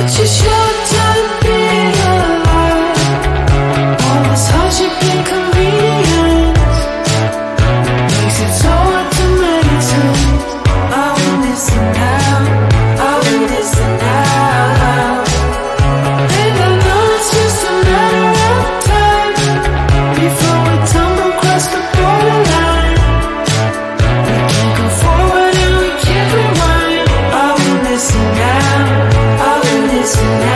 Such a short time being alive. All this hardship and inconvenience makes it so hard to meditate. I will listen now, I will listen now. And I know it's just a matter of time before we tumble across the borderline. We can't go forward and we can't rewind. I will listen now, I will listen now.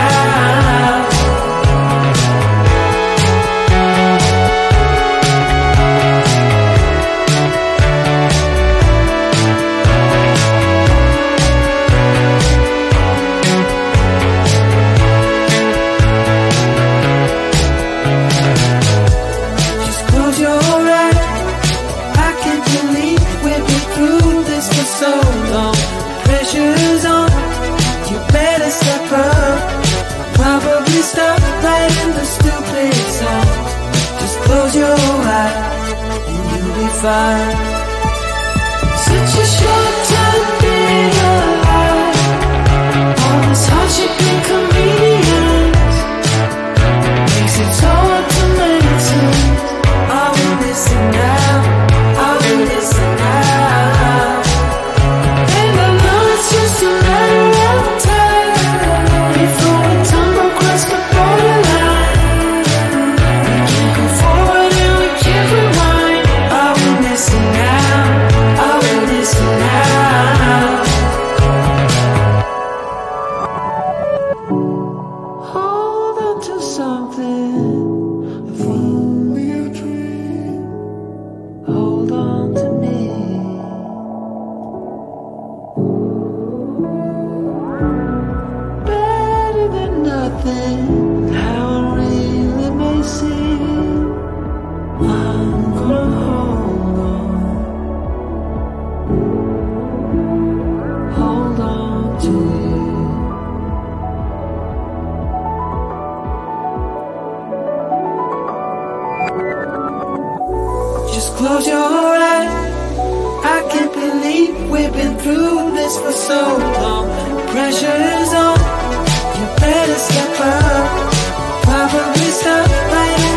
Just close your eyes. I can't believe we've been through this for so long. Pressure's on, you better step up. Probably stop writing the stupid song. Just close your eyes and you'll be fine. Such a short time being alive. All this hardship and inconvenience makes it so hard to meditate. I will listen now, I will listen now. And I know it's just a matter of time before we tumble across the borderline. We can't go forward and we can't rewind. I will listen now, I will listen now. Hold on to something, if only a dream. Hold on to me. Better than nothing, how it really may seem. I'm gonna hold on to you. Just close your eyes. I can't believe we've been through this for so long. Pressure's on, you better step up. Probably stop writing